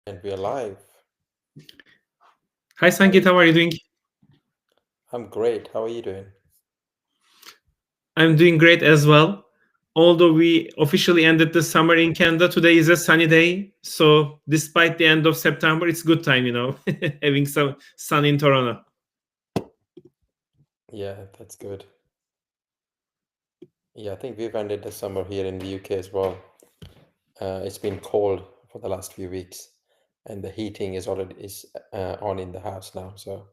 And we are live. Hi How are Sanket, you? how are you doing? I'm great. How are you doing? I'm doing great as well. Although we officially ended the summer in Canada, today is a sunny day. So despite the end of September, it's good time, having some sun in Toronto. Yeah, that's good. Yeah, I think we've ended the summer here in the UK as well. It's been cold for the last few weeks, and the heating is on in the house now. So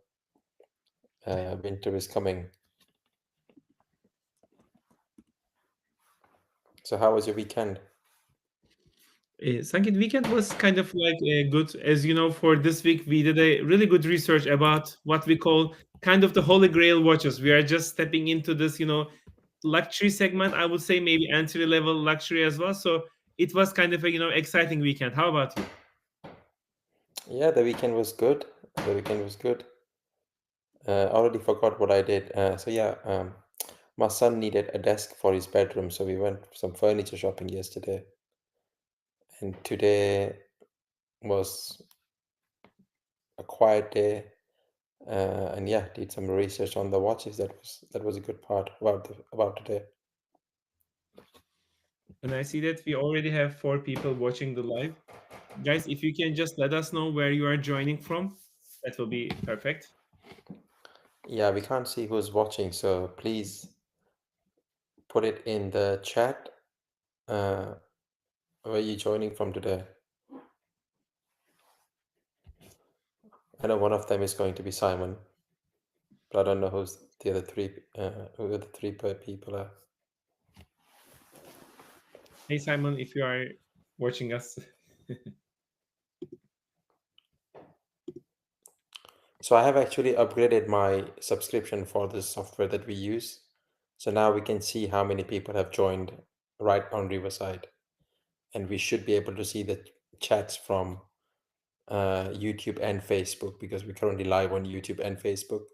winter is coming. So how was your weekend? Sanket, weekend was kind of like good. As you know, for this week, we did a really good research about what we call kind of the holy grail watches. We are just stepping into this, luxury segment. I would say maybe entry level luxury as well. So it was kind of a, exciting weekend. How about you? Yeah, the weekend was good. The weekend was good. I already forgot what I did. My son needed a desk for his bedroom, so we went some furniture shopping yesterday, and today was a quiet day, and yeah, did some research on the watches. That was a good part about today. And I see that we already have 4 people watching the live. Guys, if you can just let us know where you are joining from, that will be perfect. Yeah, we can't see who's watching, so please put it in the chat. Uh, where you joining from today? I know one of them is going to be Simon, but I don't know who's the other three. Who the people are. Hey, Simon, if you are watching us. So I have actually upgraded my subscription for the software that we use. So now we can see how many people have joined right on Riverside, and we should be able to see the chats from YouTube and Facebook because we're currently live on YouTube and Facebook.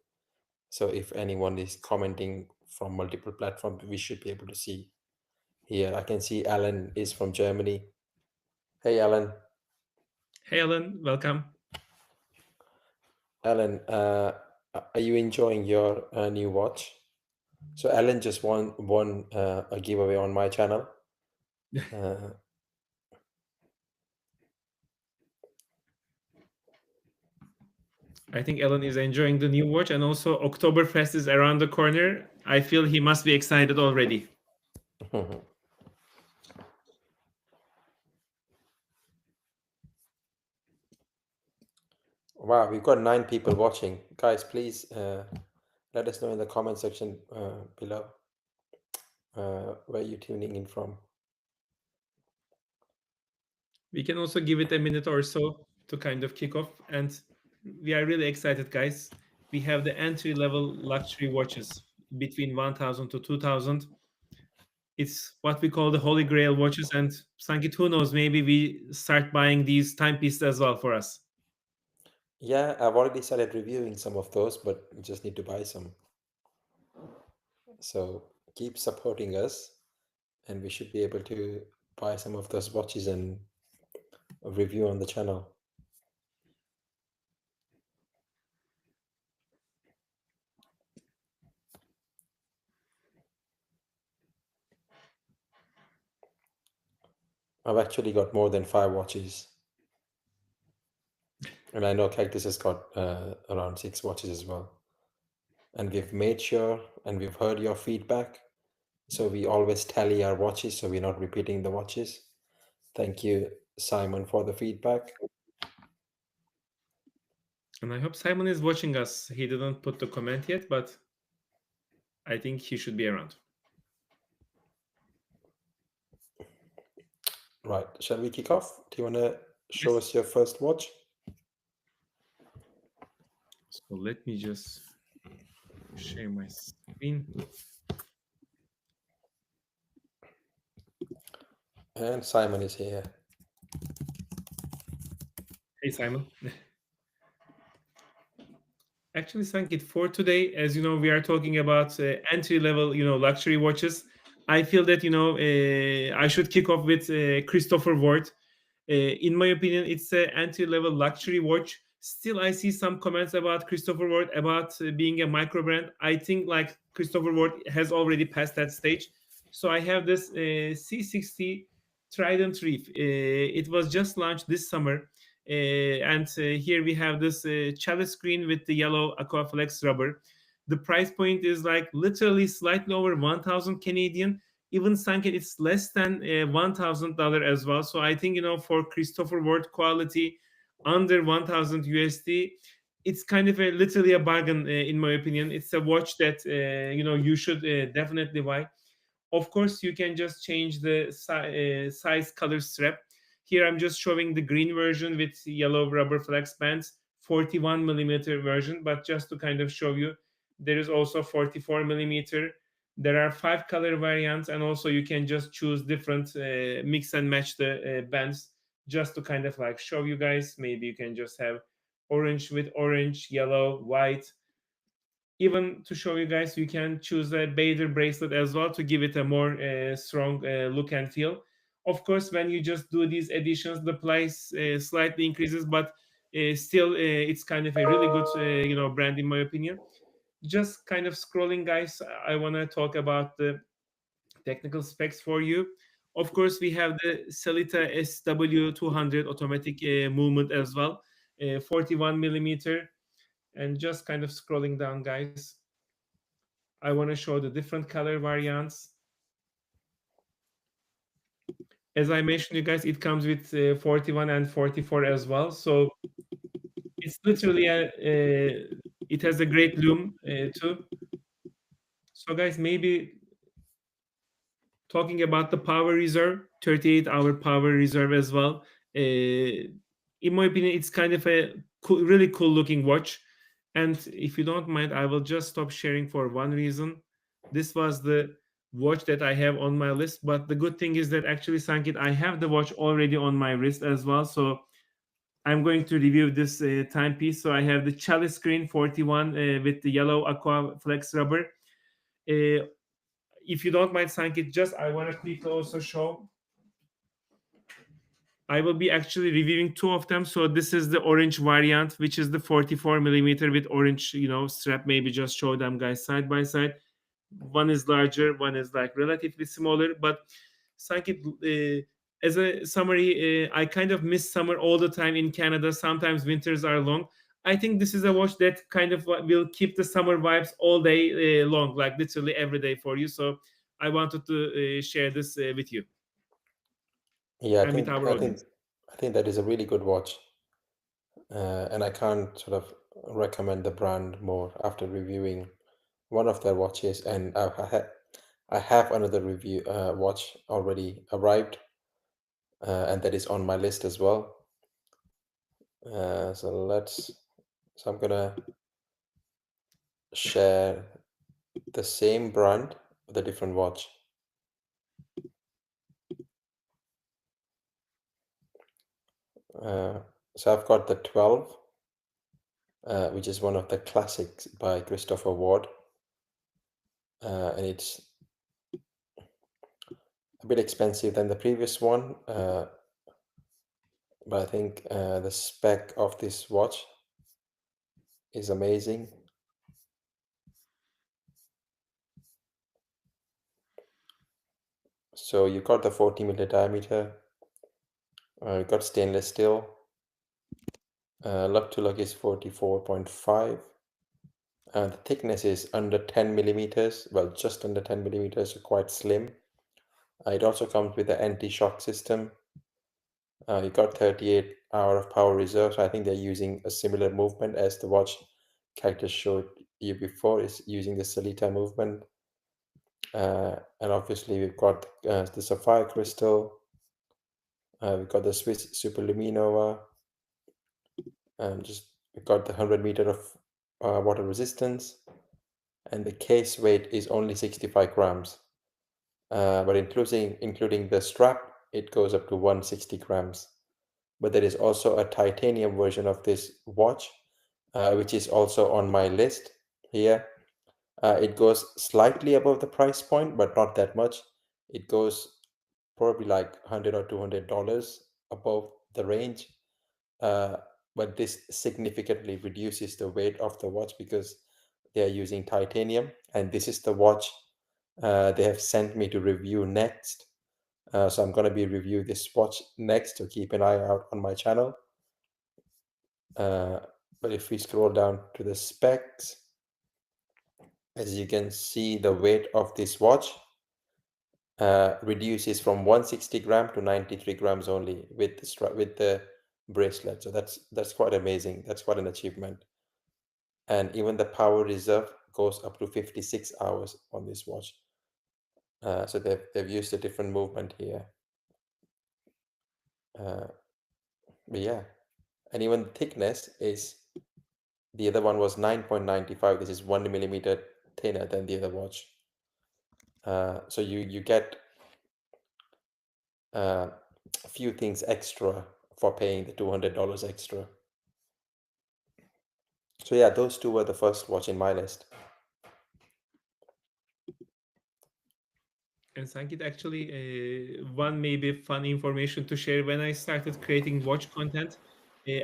So if anyone is commenting from multiple platforms, we should be able to see here. I can see Alan is from Germany. Hey, Alan. Hey, Alan, welcome. Alan, are you enjoying your new watch? So Alan just won a giveaway on my channel. Uh, I think Alan is enjoying the new watch, and also Oktoberfest is around the corner. I feel he must be excited already. wow, we've got 9 people watching. Guys, please let us know in the comment section below where you're tuning in from. We can also give it a minute or so to kind of kick off. And we are really excited, guys. We have the entry level luxury watches between 1000 to 2000. It's what we call the holy grail watches. And Sankit, who knows, maybe we start buying these timepieces as well for us. Yeah, I've already started reviewing some of those, but you just need to buy some. So keep supporting us, and we should be able to buy some of those watches and review on the channel. I've actually got more than 5 watches, and I know Cactus has got around 6 watches as well. And we've made sure, and we've heard your feedback, so we always tally our watches, so we're not repeating the watches. Thank you, Simon, for the feedback. And I hope Simon is watching us. He didn't put the comment yet, but I think he should be around. Right, shall we kick off? Do you want to show Yes. us your first watch? So let me just share my screen. And Simon is here. Hey, Simon. Actually, Sankit, for today, as you know, we are talking about entry level, luxury watches. I feel that, I should kick off with Christopher Ward. In my opinion, it's an entry level luxury watch. Still, I see some comments about Christopher Ward about being a micro brand. I think like Christopher Ward has already passed that stage. So I have this C60 Trident Reef. It was just launched this summer. And here we have this chalice screen with the yellow Aquaflex rubber. The price point is like literally slightly over 1,000 Canadian. Even Sanket, it's less than $1,000 as well. So I think, for Christopher Ward quality under 1,000 USD, it's kind of literally a bargain, in my opinion. It's a watch that you should definitely buy. Of course, you can just change the size, color, strap. Here I'm just showing the green version with yellow rubber flex bands, 41 millimeter version. But just to kind of show you, there is also 44 millimeter. There are 5 color variants, and also you can just choose different mix and match the bands, just to kind of like show you guys. Maybe you can just have orange with orange, yellow, white. Even to show you guys, you can choose a Bader bracelet as well to give it a more strong look and feel. Of course, when you just do these additions, the price slightly increases, but still, it's kind of a really good brand, in my opinion. Just kind of scrolling, guys, I want to talk about the technical specs for you. Of course, we have the Celita SW200 automatic movement as well, 41 millimeter. And just kind of scrolling down, guys, I want to show the different color variants. As I mentioned, you guys, it comes with 41 and 44 as well. So it's literally it has a great lume too. So guys, maybe talking about the power reserve, 38-hour power reserve as well. In my opinion, it's kind of a cool, really cool looking watch. And if you don't mind, I will just stop sharing for one reason. This was the watch that I have on my list. But the good thing is that actually, Sankit, I have the watch already on my wrist as well. So I'm going to review this timepiece. So I have the Chalice Screen 41 with the yellow Aqua Flex rubber. Uh, if you don't mind, Sankit, just I want to quickly also show. I will be actually reviewing two of them. So this is the orange variant, which is the 44 millimeter with orange, strap. Maybe just show them guys side by side. One is larger, one is like relatively smaller. But Sankit, as a summary, I kind of miss summer all the time in Canada. Sometimes winters are long. I think this is a watch that kind of will keep the summer vibes all day long, like literally every day for you. So I wanted to share this with you Yeah, I and with think our I think audience. I think that is a really good watch, and I can't sort of recommend the brand more after reviewing one of their watches, and I have another review watch already arrived, and that is on my list as well. So I'm gonna share the same brand with a different watch. Uh, so I've got the 12, which is one of the classics by Christopher Ward, and it's a bit expensive than the previous one, but I think the spec of this watch is amazing. So you got the 40 millimeter diameter, you got stainless steel, lug to lug is 44.5. The thickness is under 10 millimeters, well, just under 10 millimeters, so quite slim. It also comes with an anti-shock system. You got 38-hour of power reserve, so I think they're using a similar movement as the watch Cactus showed you before, is using the Celita movement. And obviously we've got the sapphire crystal, we've got the Swiss Superluminova, and we've got the 100 meter of water resistance, and the case weight is only 65 grams. But including the strap, it goes up to 160 grams. But there is also a titanium version of this watch, which is also on my list here. It goes slightly above the price point, but not that much. It goes probably like $100 or $200 above the range. uh, but this significantly reduces the weight of the watch because they are using titanium. And this is the watch they have sent me to review next. So I'm going to be review this watch next, so keep an eye out on my channel. Uh, but if we scroll down to the specs, as you can see, the weight of this watch reduces from 160 gram to 93 grams only with the with the bracelet. So that's quite amazing. That's quite an achievement. And even the power reserve goes up to 56 hours on this watch. So they've used a different movement here. Uh, but yeah, and even the thickness is, the other one was 9.95. This is 1 millimeter thinner than the other watch. So you get a few things extra for paying the $200 extra. So yeah, those two were the first watch in my list. And Sankit, actually, one maybe fun information to share. When I started creating watch content,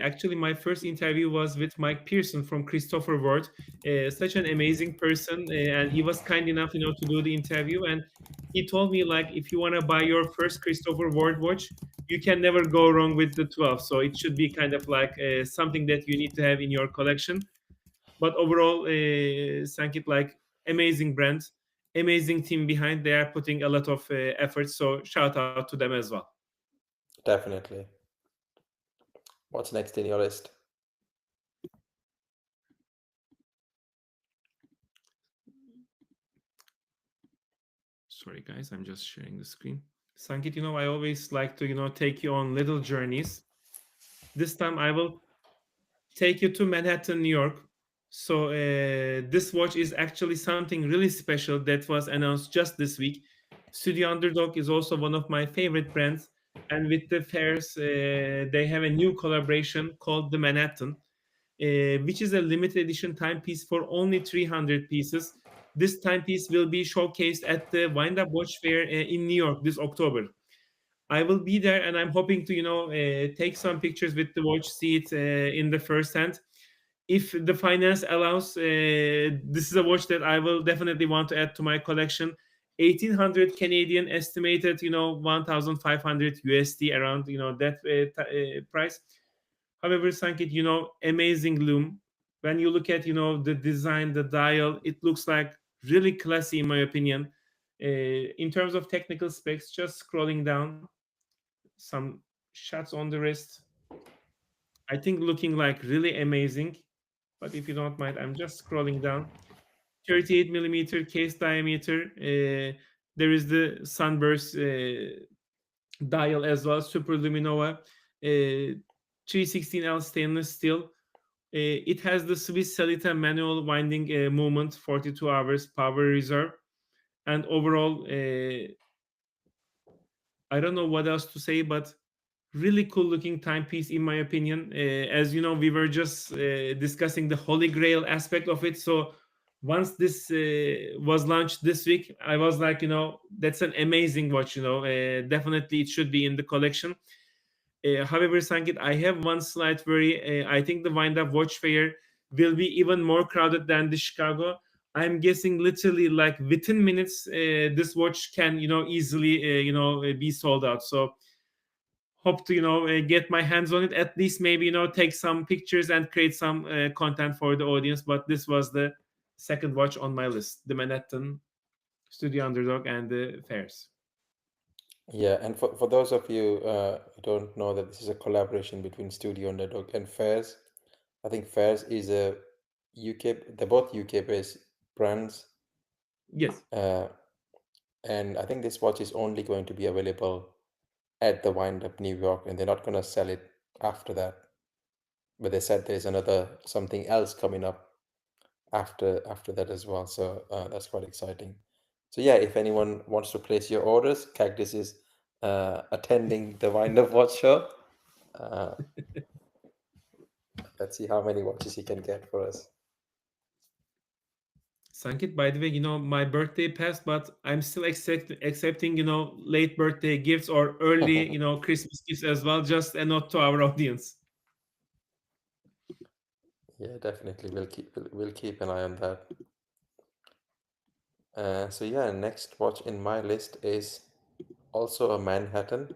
actually, my first interview was with Mike Pearson from Christopher Ward. Such an amazing person, and he was kind enough, to do the interview. And he told me, like, if you want to buy your first Christopher Ward watch, you can never go wrong with the 12. So it should be kind of like something that you need to have in your collection. But overall, Sankit, like, amazing brand, amazing team behind. They are putting a lot of effort. So shout out to them as well. Definitely. What's next in your list? Sorry, guys, I'm just sharing the screen. Sankit, I always like to, take you on little journeys. This time I will take you to Manhattan, New York. So this watch is actually something really special that was announced just this week. Studio Underdog is also one of my favorite brands, and with the fairs, they have a new collaboration called the Manhattan, which is a limited edition timepiece for only 300 pieces. This timepiece will be showcased at the Wind Up Watch Fair in New York this October. I will be there, and I'm hoping to, take some pictures with the watch, see it in the first hand. If the finance allows, this is a watch that I will definitely want to add to my collection. 1800 Canadian, estimated, 1500 USD, around, that price. However, Sankit, amazing loom. When you look at, the design, the dial, it looks like really classy in my opinion. In terms of technical specs, just scrolling down, some shots on the wrist, I think looking like really amazing. But if you don't mind, I'm just scrolling down. 38 millimeter case diameter. There is the sunburst dial as well, super luminova. 316L stainless steel. It has the Swiss Celita manual winding movement, 42 hours power reserve, and overall, I don't know what else to say, but really cool looking timepiece in my opinion. As you know, we were just discussing the holy grail aspect of it. So once this was launched this week, I was like, that's an amazing watch. Definitely it should be in the collection. However, Sankit, I have one slight worry. I think the Wind Up Watch Fair will be even more crowded than the Chicago. I'm guessing literally like within minutes, this watch can, easily, be sold out. So hope to, get my hands on it, at least maybe, take some pictures and create some content for the audience. But this was the second watch on my list, the Manhattan, Studio Underdog, and the Fairs. Yeah, and for those of you who don't know that this is a collaboration between Studio Underdog and Fairs. I think Fairs is a UK, they're both UK based brands. Yes. Uh, and I think this watch is only going to be available at the Wind Up New York, and they're not going to sell it after that. But they said there's another something else coming up after that as well. So that's quite exciting. So yeah, if anyone wants to place your orders, Cactus is attending the Wind Up Watch show. Uh, let's see how many watches he can get for us. Sankit, by the way, my birthday passed, but I'm still accepting, late birthday gifts or early, Christmas gifts as well. Just a note to our audience. Yeah, definitely. We'll keep an eye on that. So yeah, next watch in my list is also a Manhattan,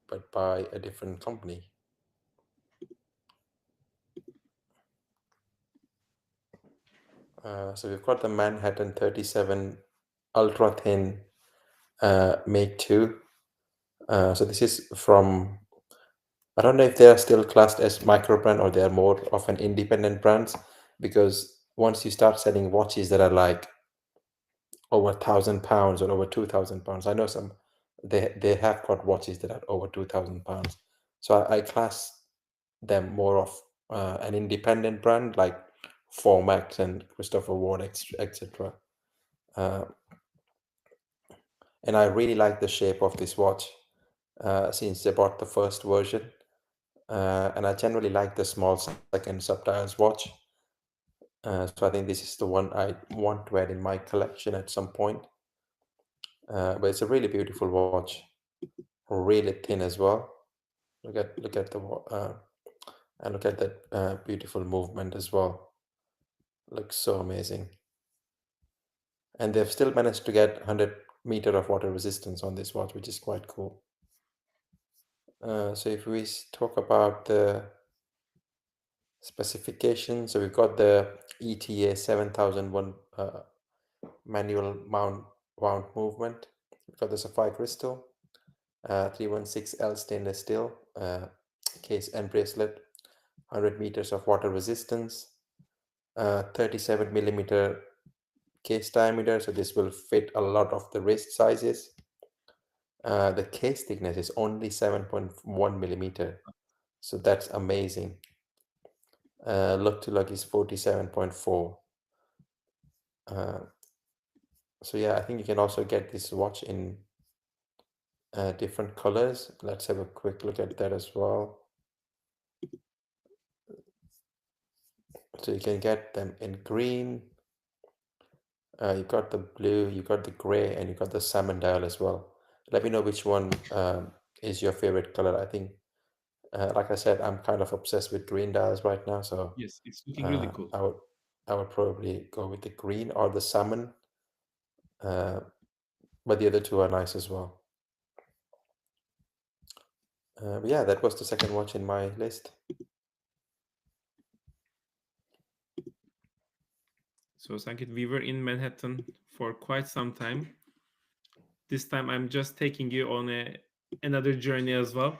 but by a different company. So we've got the Manhattan 37 ultra thin Make 2. So this is from, I don't know if they are still classed as micro brand or they are more of an independent brands, because once you start selling watches that are like over £1,000 or over £2,000, I know some they have got watches that are over £2,000. So I class them more of an independent brand like Formex and Christopher Ward, etc. Uh, and I really like the shape of this watch since they bought the first version. And I generally like the small second subdials watch. So I think this is the one I want to add in my collection at some point. But it's a really beautiful watch, really thin as well. Look at and look at that beautiful movement as well. Looks so amazing. And they've still managed to get 100 meter of water resistance on this watch, which is quite cool. So if we talk about the specifications, so we've got the ETA 7001 manual wound movement. We've got the sapphire crystal, 316L stainless steel case and bracelet, 100 meters of water resistance, 37 millimeter case diameter, so this will fit a lot of the wrist sizes. The case thickness is only 7.1 millimeter, so that's amazing. Look to lug is 47.4. Uh, so yeah, I think you can also get this watch in different colors. Let's have a quick look at that as well. So you can get them in green, you got the blue, you got the gray, and you got the salmon dial as well. Let me know which one is your favorite color. I think, like I said, I'm kind of obsessed with green dials right now, so Yes, it's looking really uh, cool. I would I would probably go with the green or the salmon, uh, but the other two are nice as well. But yeah, that was the second watch in my list. So, Sankit, we were in Manhattan for quite some time. This time, I'm just taking you on another journey as well.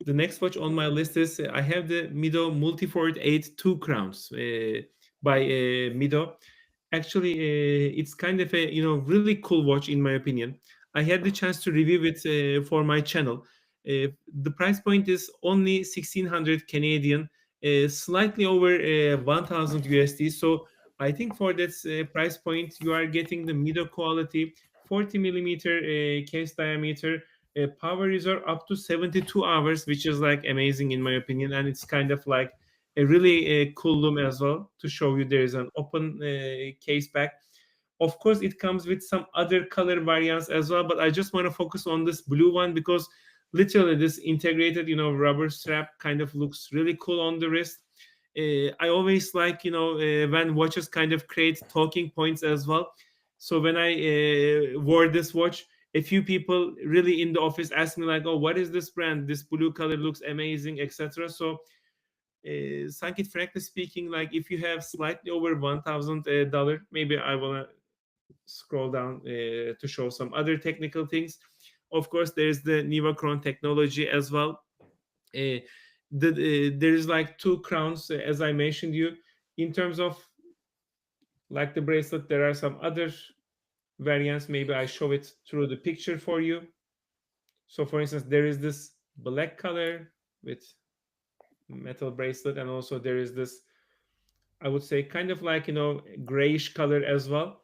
The next watch on my list is I have the Mido Multifort 8 2 crowns by Mido. Actually, it's kind of a really cool watch in my opinion. I had the chance to review it for my channel. The price point is only 1600 Canadian, slightly over 1000 USD. So I think for that price point, you are getting the Mido quality, 40 millimeter case diameter, power reserve up to 72 hours, which is like amazing in my opinion, and it's kind of like a really cool loom as well to show you there is an open case back. Of course, it comes with some other color variants as well, but I just want to focus on this blue one because literally this integrated, rubber strap kind of looks really cool on the wrist. I always like, when watches kind of create talking points as well. So when I wore this watch, a few people really in the office asked me like, "Oh, what is this brand? This blue color looks amazing, etc." So Sankit, frankly speaking, like if you have slightly over $1,000, maybe I wanna scroll down to show some other technical things. Of course, there's the Nivachron technology as well. There is like two crowns, as I mentioned you. In terms of like the bracelet, there are some other variants. Maybe I show it through the picture for you. So, for instance, there is this black color with metal bracelet, and also there is this, I would say, kind of like grayish color as well.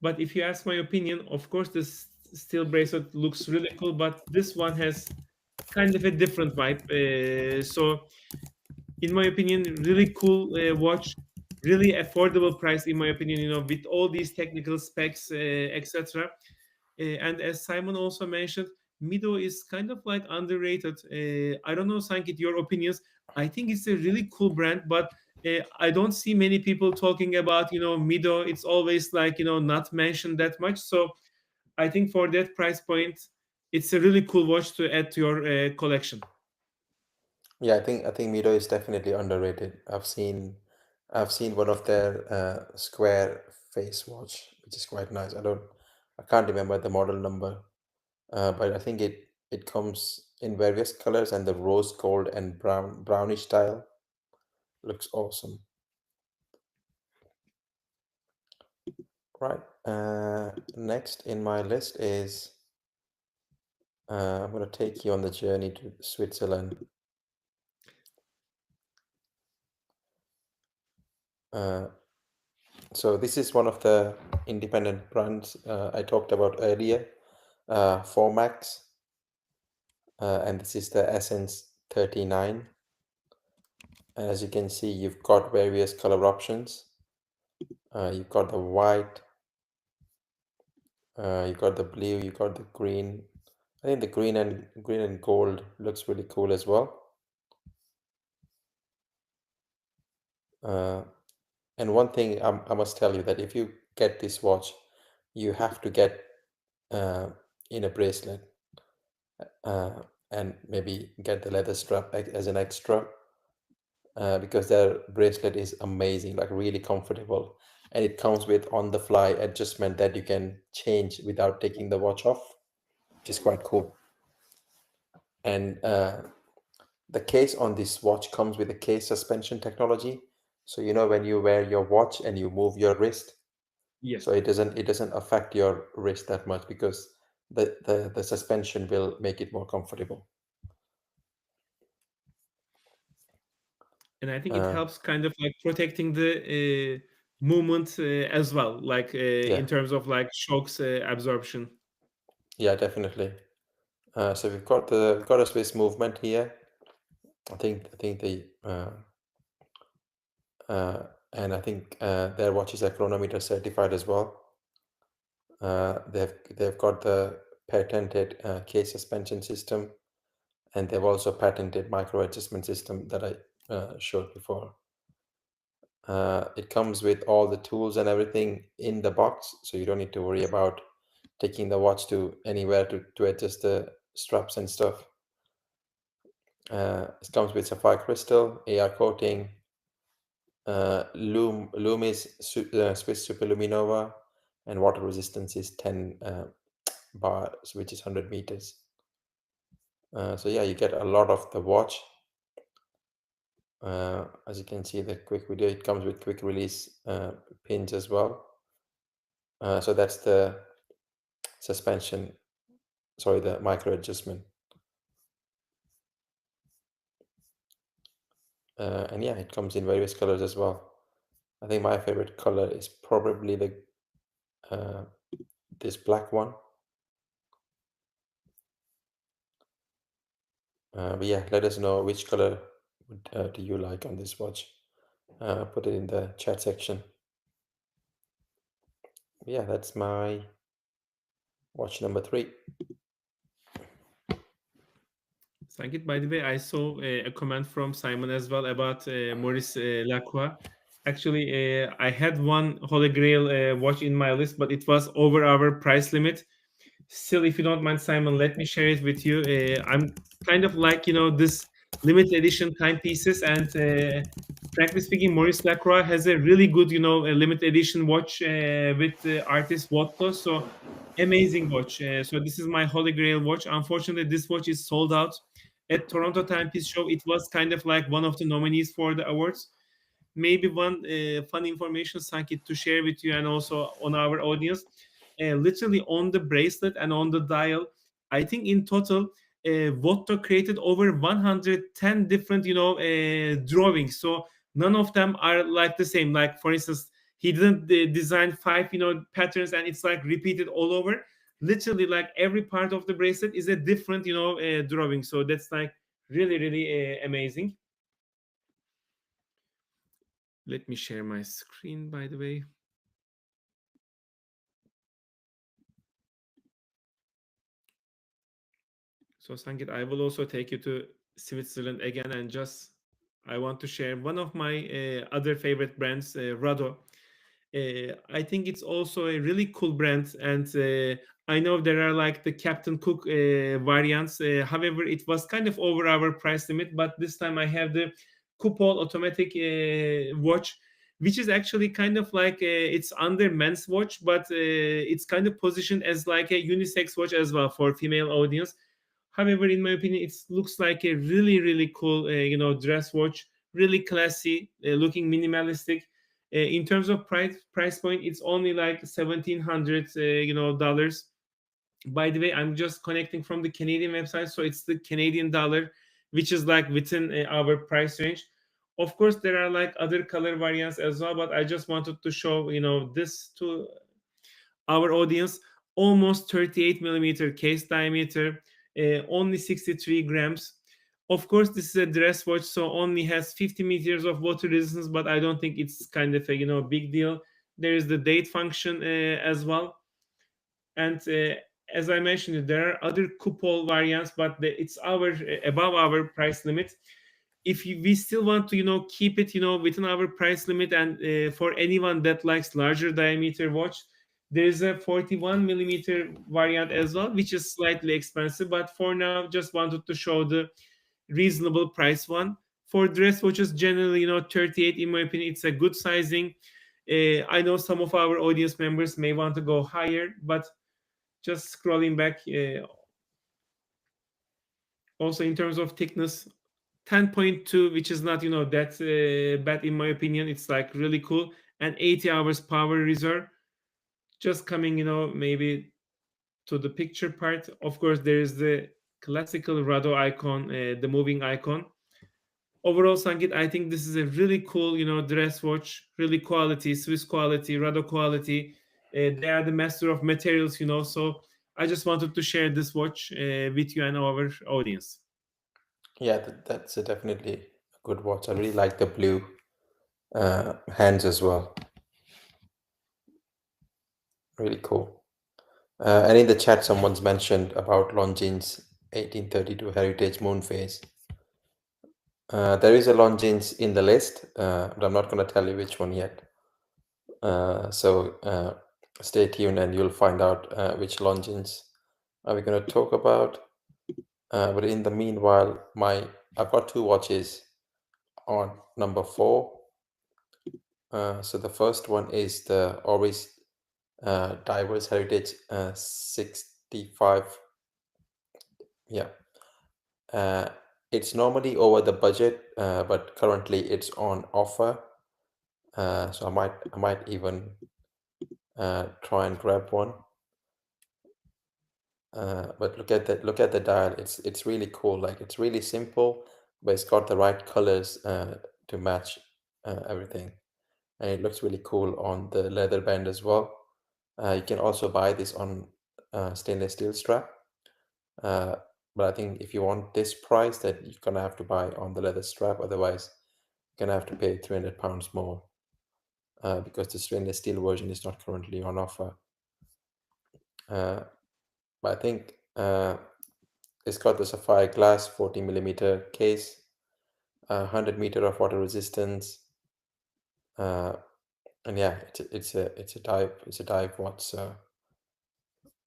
But if you ask my opinion, of course, this steel bracelet looks really cool, but this one has kind of a different vibe. So, in my opinion, really cool watch. really affordable price, in my opinion, with all these technical specs, etc. And as Simon also mentioned, Mido is kind of like underrated. I don't know, Sankit, your opinions. I think it's a really cool brand, but I don't see many people talking about Mido. It's always like not mentioned that much. So I think for that price point, it's a really cool watch to add to your collection. Yeah, I think Mido is definitely underrated. I've seen one of their square face watch, which is quite nice. I can't remember the model number, but I think it comes in various colors, and the rose gold and brownish style looks awesome. Right. Next in my list is I'm gonna take you on the journey to Switzerland. Uh, so this is one of the independent brands I talked about earlier, Formex, and this is the Essence 39. As you can see, you've got various color options. You've got the white, you've got the blue, you've got the green. I think the green and gold looks really cool as well. Uh, and one thing I must tell you, that if you get this watch, you have to get uh, in a bracelet, uh, and maybe get the leather strap as an extra, because their bracelet is amazing, like really comfortable, and it comes with on the fly adjustment that you can change without taking the watch off, which is quite cool. And the case on this watch comes with a case suspension technology, so when you wear your watch and you move your wrist, so Yes. it doesn't affect your wrist that much, because the suspension will make it more comfortable. And I think it uh, helps kind of like protecting the movement as well, like yeah, in terms of like shocks absorption. yeah, definitely. So we've got a Swiss movement here. I think they uh, and I think their watches are chronometer certified as well. They've got the patented case suspension system, and they've also patented micro adjustment system that I showed before. It comes with all the tools and everything in the box, so you don't need to worry about taking the watch to anywhere to adjust the straps and stuff. It comes with sapphire crystal, AR coating, loom is Swiss Superluminova, and water resistance is 10 bars, which is 100 meters. So yeah, you get a lot of the watch. As you can see, the quick video, it comes with quick release pins as well. So that's the suspension, sorry, the micro adjustment. And yeah, it comes in various colors as well. I think my favorite color is probably the uh, this black one. But yeah, let us know which color do you like on this watch. Put it in the chat section. Yeah, that's my watch number 3. Thank you. By the way, I saw a comment from Simon as well about Maurice Lacroix. Actually, I had one Holy Grail watch in my list, but it was over our price limit. Still, if you don't mind, Simon, let me share it with you. I'm kind of like this limited edition timepieces, and frankly speaking, Maurice Lacroix has a really good a limited edition watch with the artist Watto. So amazing watch. So this is my Holy Grail watch. Unfortunately, this watch is sold out at Toronto Timepiece Show. It was kind of like one of the nominees for the awards. Maybe one fun information, Sankit, to share with you and also on our audience. Literally on the bracelet and on the dial, I think in total, Votto created over 110 different, drawings. So none of them are like the same. Like for instance, he didn't design five, patterns and it's like repeated all over. Literally, like every part of the bracelet is a different, drawing. So that's like really, really amazing. Let me share my screen, by the way. So Sanket, I will also take you to Switzerland again, and just I want to share one of my other favorite brands, Rado. I think it's also a really cool brand, and I know there are like the Captain Cook variants. However, it was kind of over our price limit, but this time I have the Coupole automatic watch, which is actually kind of like it's under men's watch, but it's kind of positioned as like a unisex watch as well for female audience. However, in my opinion, it looks like a really, really cool, dress watch, really classy, looking minimalistic. In terms of price point, it's only like 1,700, dollars. By the way, I'm just connecting from the Canadian website, so it's the Canadian dollar, which is like within our price range. Of course, there are like other color variants as well, but I just wanted to show this to our audience. Almost 38 millimeter case diameter, only 63 grams. Of course, this is a dress watch, so only has 50 meters of water resistance, but I don't think it's kind of a big deal. There is the date function as well, and as I mentioned, there are other coupon variants, but it's our above our price limit. If we still want to keep it within our price limit, and for anyone that likes larger diameter watch, there is a 41 millimeter variant as well, which is slightly expensive, but for now just wanted to show the reasonable price one. For dress watches generally, 38, in my opinion, it's a good sizing. I know some of our audience members may want to go higher, but just scrolling back, also in terms of thickness, 10.2, which is not that bad in my opinion. It's like really cool. And 80 hours power reserve. Just coming maybe to the picture part, of course there is the classical Rado icon, the moving icon. Overall, Sangeet, I think this is a really cool dress watch, really quality, Swiss quality, Rado quality. They are the master of materials, so I just wanted to share this watch with you and our audience. Yeah, that's a definitely a good watch. I really like the blue hands as well. Really cool. And in the chat, someone's mentioned about Longines 1832 Heritage Moon Phase. There is a Longines in the list, but I'm not going to tell you which one yet. So stay tuned and you'll find out which Longines are we going to talk about. But in the meanwhile, I've got two watches on number 4. So the first one is the Oris Diverse Heritage 65. Yeah. Uh, it's normally over the budget, but currently it's on offer. So I might even try and grab one. But look at the dial. It's really cool. Like it's really simple, but it's got the right colors to match everything, and it looks really cool on the leather band as well. You can also buy this on stainless steel strap. Uh, but I think if you want this price, that you're gonna have to buy on the leather strap. Otherwise, you're gonna have to pay £300 more because the stainless steel version is not currently on offer. Uh, but I think it's got the sapphire glass 40 millimeter case, 100 meter of water resistance, uh, and yeah, it's a dive watch. So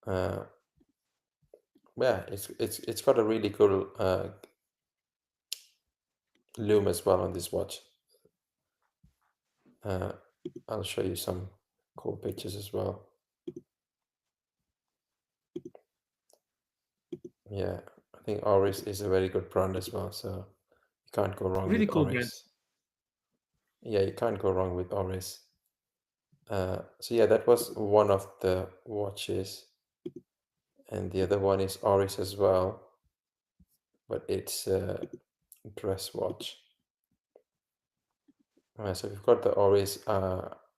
uh, yeah, it's got a really cool lume as well on this watch. Uh, I'll show you some cool pictures as well. Yeah, I think Oris is a very good brand as well, so you can't go wrong Really with cool brand. Oris. Yeah, you can't go wrong with Oris. So yeah, that was one of the watches, and the other one is Oris as well, but it's a dress watch. So we've got the Oris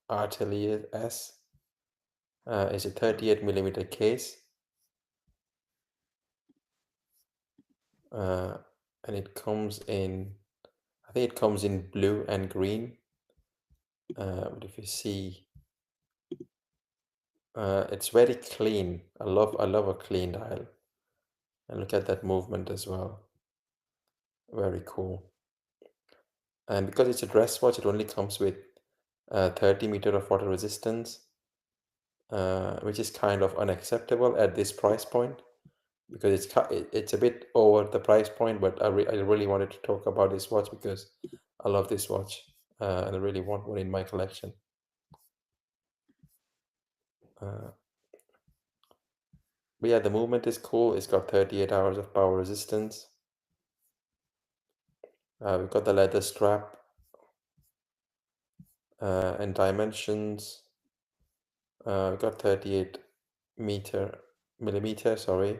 Artelier S. It's a 38 millimeter case, uh, and it comes in, I think it comes in blue and green. But if you see, it's very clean. I love a clean dial. And look at that movement as well. Very cool. And because it's a dress watch, it only comes with 30 meter of water resistance, which is kind of unacceptable at this price point because it's a bit over the price point. But I really wanted to talk about this watch because I love this watch, and I really want one in my collection. Uh, but yeah, the movement is cool. It's got 38 hours of power resistance. We've got the leather strap and dimensions. We've got 38 meter millimeter, sorry.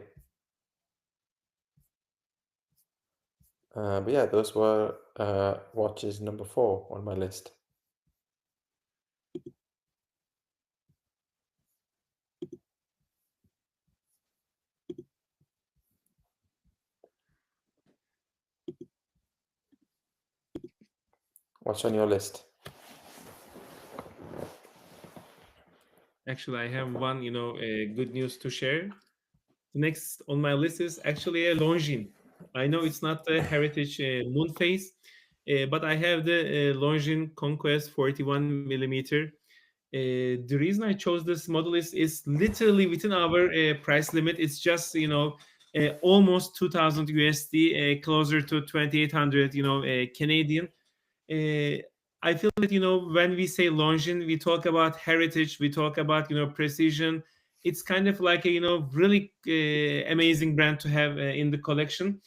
But yeah, those were watches number 4 on my list. What's on your list? Actually, I have one, good news to share. The next on my list is actually a Longines. I know it's not the heritage moon phase, but I have the Longines Conquest 41 millimeter. The reason I chose this model is literally within our price limit. It's just almost 2000 USD, closer to 2800 Canadian. uh, I feel that when we say Longines, we talk about heritage, we talk about precision. It's kind of like a really amazing brand to have in the collection.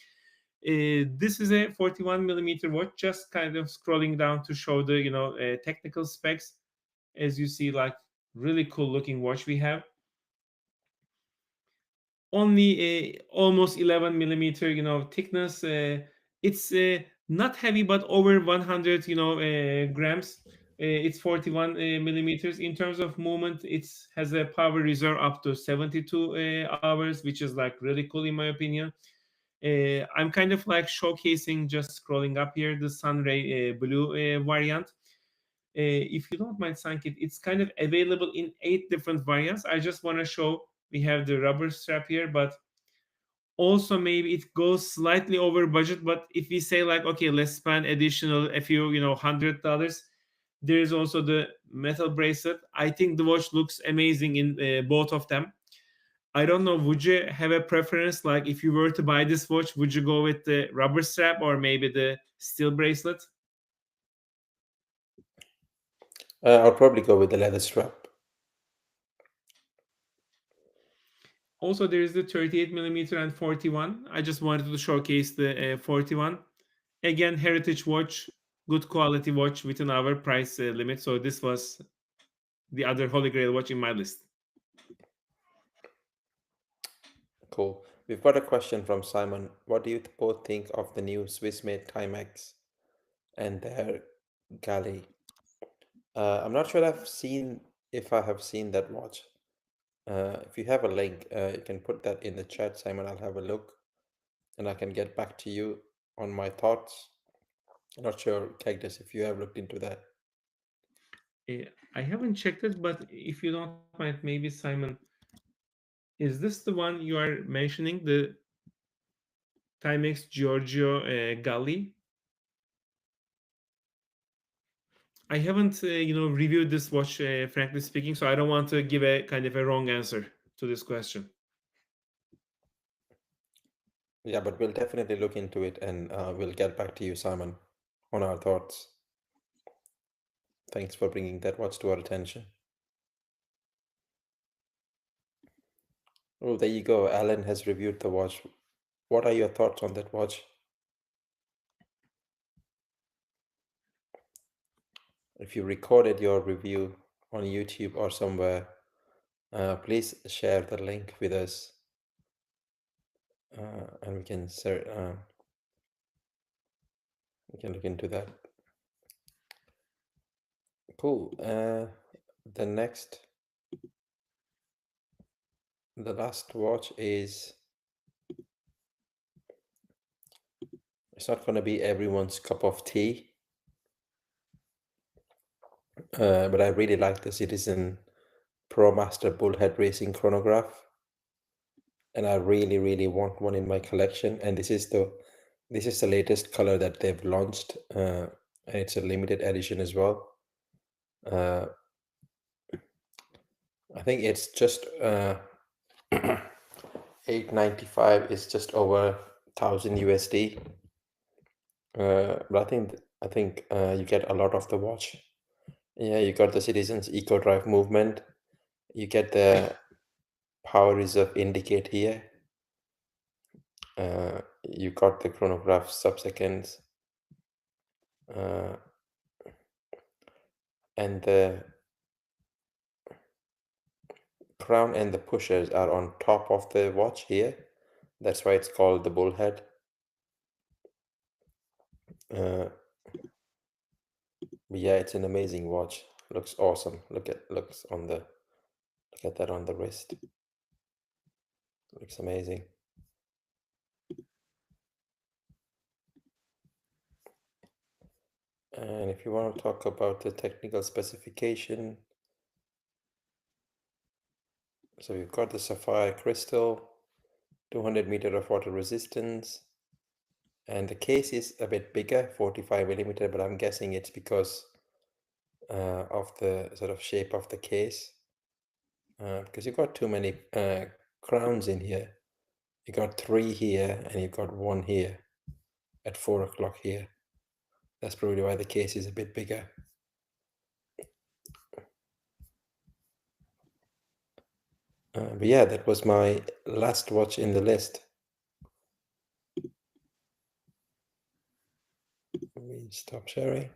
This is a 41 millimeter watch. Just kind of scrolling down to show the technical specs. As you see, like really cool looking watch we have. Only almost 11 millimeter thickness. It's not heavy but over 100 grams. It's 41 millimeters. In terms of movement, it has a power reserve up to 72 hours, which is like really cool in my opinion. I'm kind of like showcasing, just scrolling up here, the sunray blue variant. If you don't mind, Sanket, it's kind of available in 8 different variants. I just want to show we have the rubber strap here, but also maybe it goes slightly over budget. But if we say like, okay, let's spend additional a few $100, there's also the metal bracelet. I think the watch looks amazing in both of them. I don't know, would you have a preference? Like if you were to buy this watch, would you go with the rubber strap or maybe the steel bracelet? I'll probably go with the leather strap. Also, there is the 38 millimeter and 41. I just wanted to showcase the 41. Again, heritage watch, good quality watch within our price limit. So this was the other Holy Grail watch in my list. Cool. We've got a question from Simon. What do you both think of the new Swiss-made Timex and their galley? I'm not sure if I have seen that watch. If you have a link, you can put that in the chat, Simon. I'll have a look and I can get back to you on my thoughts. I'm not sure, Cagdas, if you have looked into that. I haven't checked it, but if you don't mind, maybe Simon, is this the one you are mentioning, the Timex Giorgio Galli? I haven't, reviewed this watch, frankly speaking, so I don't want to give a kind of a wrong answer to this question. Yeah, but we'll definitely look into it and we'll get back to you, Simon, on our thoughts. Thanks for bringing that watch to our attention. Oh, there you go. Alan has reviewed the watch. What are your thoughts on that watch? If you recorded your review on YouTube or somewhere, please share the link with us, and we can look into that. Cool. The last watch is. It's not going to be everyone's cup of tea. but I really like the Citizen Pro Master Bullhead Racing chronograph, and I really want one in my collection. And this is the latest color that they've launched, and it's a limited edition as well. Uh, I think it's just 895 is just over 1000 USD. But I think you get a lot of the watch. Yeah, you got the Citizens Eco Drive movement. You get the power reserve indicate here. You got the chronograph sub-seconds, uh, and the crown and the pushers are on top of the watch here. That's why it's called the bullhead. Uh, but yeah, it's an amazing watch. Looks awesome. Look at that on the wrist. Looks amazing. And if you want to talk about the technical specification, so we've got the sapphire crystal, 200 meter of water resistance, and the case is a bit bigger, 45 millimeter, but I'm guessing it's because of the sort of shape of the case, because you've got too many crowns in here. You got 3 here, and you got 1 here at 4 o'clock here. That's probably why the case is a bit bigger. But yeah, that was my last watch in the list. Let me stop sharing.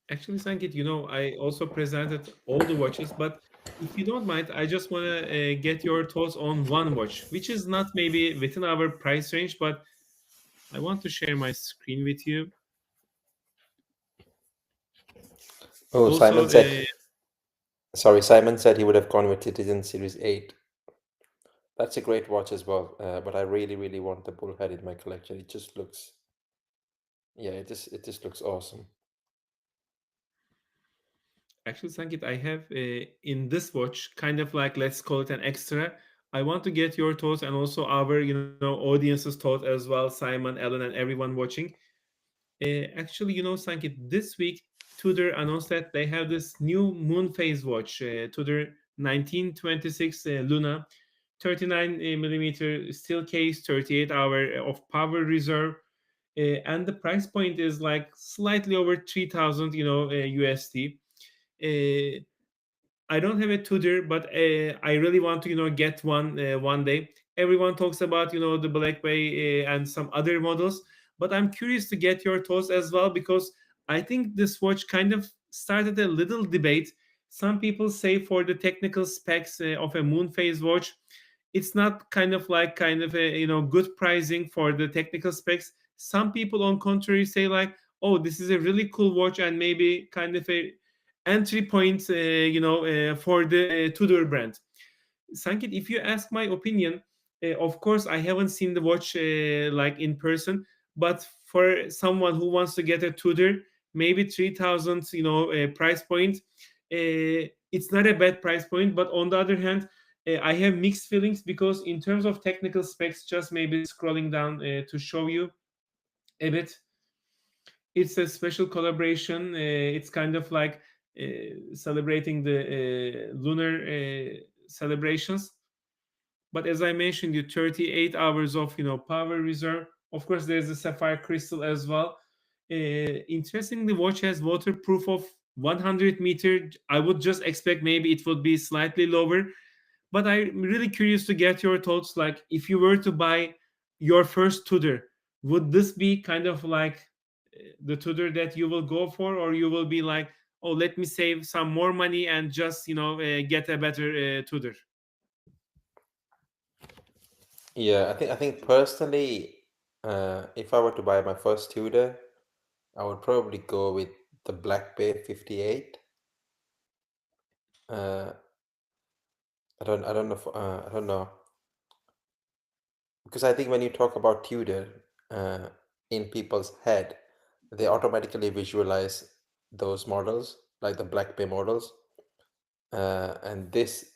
Actually, Sanket, I also presented all the watches, but if you don't mind, I just want to get your thoughts on one watch, which is not maybe within our price range, but I want to share my screen with you. Oh, Also, Simon said he would have gone with Citizen Series 8. That's a great watch as well, but I really want the bullhead in my collection. It just looks, yeah, it just looks awesome. actually, Sanket, I have in this watch kind of like, let's call it an extra. I want to get your thoughts and also our audience's thoughts as well, Simon, Ellen, and everyone watching. Actually, Sanket, this week Tudor announced that they have this new moon phase watch, Tudor 1926 Luna, 39 millimeter steel case, 38 hour of power reserve, and the price point is like slightly over 3,000, USD. Uh, I don't have a Tudor, but I really want to, get one day. Everyone talks about, the Black Bay and some other models, but I'm curious to get your thoughts as well because I think this watch kind of started a little debate. Some people say for the technical specs of a moon phase watch, it's not kind of a good pricing for the technical specs. Some people on contrary say like, oh, this is a really cool watch and maybe kind of a entry point, for the Tudor brand. Sanket, if you ask my opinion, of course, I haven't seen the watch like in person, but for someone who wants to get a Tudor, maybe 3,000, price point, it's not a bad price point. But on the other hand, I have mixed feelings because in terms of technical specs, just maybe scrolling down to show you a bit, it's a special collaboration. It's kind of like celebrating the lunar celebrations. But as I mentioned, you 38 hours of power reserve. Of course, there's the sapphire crystal as well. Interestingly, watch has waterproof of 100 meter. I would just expect maybe it would be slightly lower, but I'm really curious to get your thoughts. Like, if you were to buy your first Tudor, would this be kind of like the Tudor that you will go for, or you will be like, oh, let me save some more money and just get a better Tudor? Yeah, I think personally, if I were to buy my first Tudor, I would probably go with the Black Bay 58. Uh, I don't know I don't know, because I think when you talk about Tudor, in people's head, they automatically visualize those models, like the Black Bay models. And this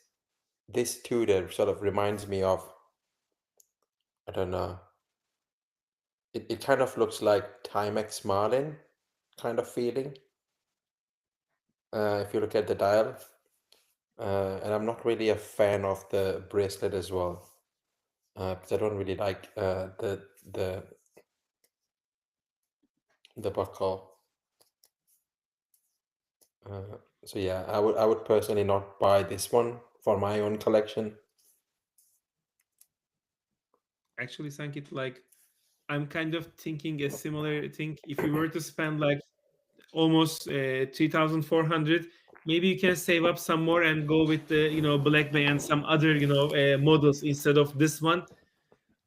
Tudor sort of reminds me of, I don't know, it kind of looks like Timex Marlin kind of feeling, if you look at the dial. And I'm not really a fan of the bracelet as well, because I don't really like the the buckle. So yeah, I would personally not buy this one for my own collection. Actually, Sankit, like I'm kind of thinking a similar thing. If you were to spend like almost 3,400, maybe you can save up some more and go with the Black Bay and some other models instead of this one.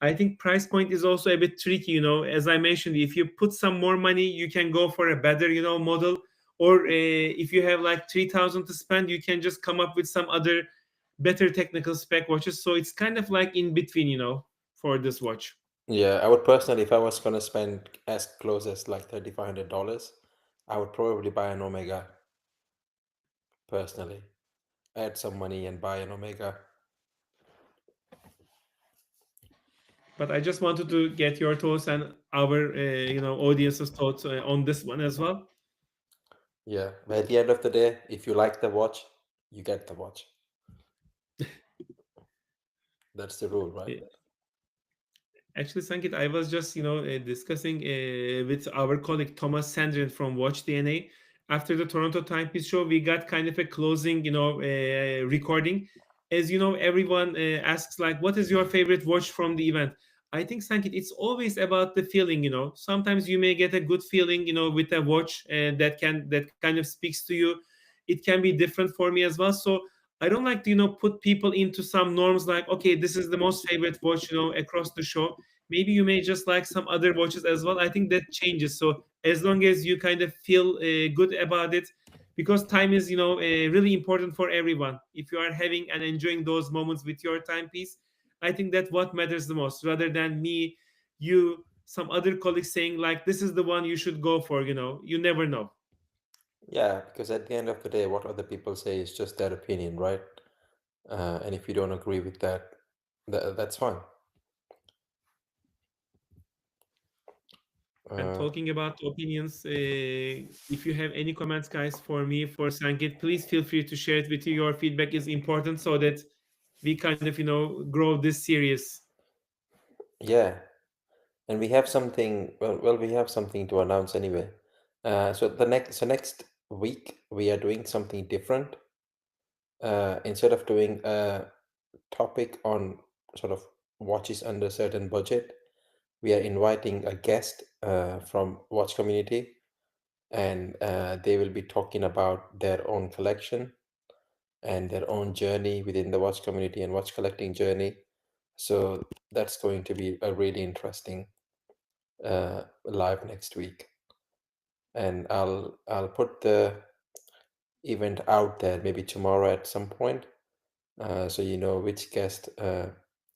I think price point is also a bit tricky. As I mentioned, if you put some more money, you can go for a better model, or if you have like 3,000 to spend, you can just come up with some other better technical spec watches. So it's kind of like in between, for this watch. Yeah, I would personally, if I was gonna spend as close as like $3,500, I would probably buy an Omega personally. Add some money and buy an Omega. But I just wanted to get your thoughts and our audience's thoughts on this one as well. Yeah, but at the end of the day, if you like the watch, you get the watch. That's the rule, right? Uh, Actually, Sankit, I was just discussing with our colleague Thomas Sandrin from Watch DNA. After the Toronto Timepiece show, we got kind of a closing recording. As you know, everyone asks like, "What is your favorite watch from the event?" I think, Sankit, it's always about the feeling. Sometimes you may get a good feeling with a watch that kind of speaks to you. It can be different for me as well. So I don't like to put people into some norms like, okay, this is the most favorite watch across the show. Maybe you may just like some other watches as well. I think that changes. So as long as you kind of feel good about it, because time is really important for everyone. If you are having and enjoying those moments with your timepiece, I think that what matters the most, rather than me, you, some other colleagues saying like, this is the one you should go for. You never know. Yeah, because at the end of the day, what other people say is just their opinion, right? And if you don't agree with that, that's fine. And Uh, talking about opinions, if you have any comments, guys, for me, for Sanket, please feel free to share it with you. Your feedback is important so that we kind of, grow this series. yeah, and we have something. Well, we have something to announce anyway. So next week we are doing something different. Instead of doing a topic on sort of watches under certain budget, we are inviting a guest from watch community, and they will be talking about their own collection and their own journey within the watch community and watch collecting journey. So that's going to be a really interesting live next week, and I'll put the event out there maybe tomorrow at some point, so you know which guest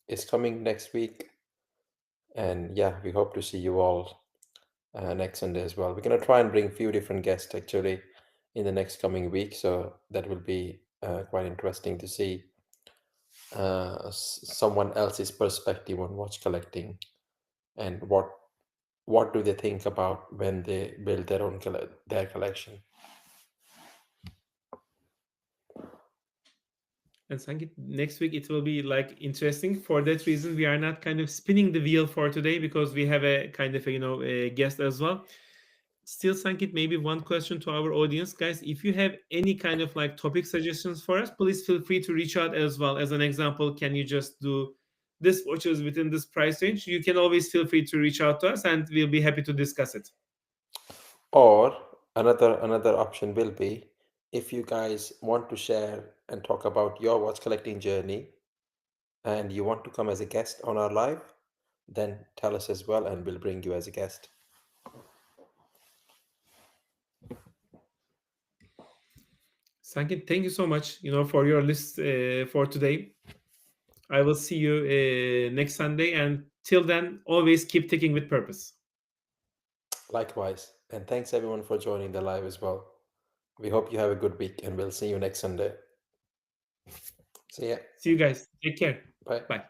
is coming next week. And yeah, we hope to see you all next Sunday as well. We're gonna try and bring a few different guests actually in the next coming week, so that will be quite interesting to see someone else's perspective on watch collecting, and what do they think about when they build their own their collection. And Sanket, next week it will be like interesting. For that reason, we are not kind of spinning the wheel for today because we have a kind of a guest as well. Still, Sankit, maybe one question to our audience, guys. If you have any kind of like topic suggestions for us, please feel free to reach out as well. As an example, can you just do this watches within this price range? You can always feel free to reach out to us, and we'll be happy to discuss it. Or another option will be, if you guys want to share and talk about your watch collecting journey and you want to come as a guest on our live, then tell us as well and we'll bring you as a guest. Sankit, thank you so much, for your list for today. I will see you next Sunday, and till then, always keep ticking with purpose. Likewise. And thanks everyone for joining the live as well. We hope you have a good week and we'll see you next Sunday. See ya. See you guys. Take care. Bye. Bye.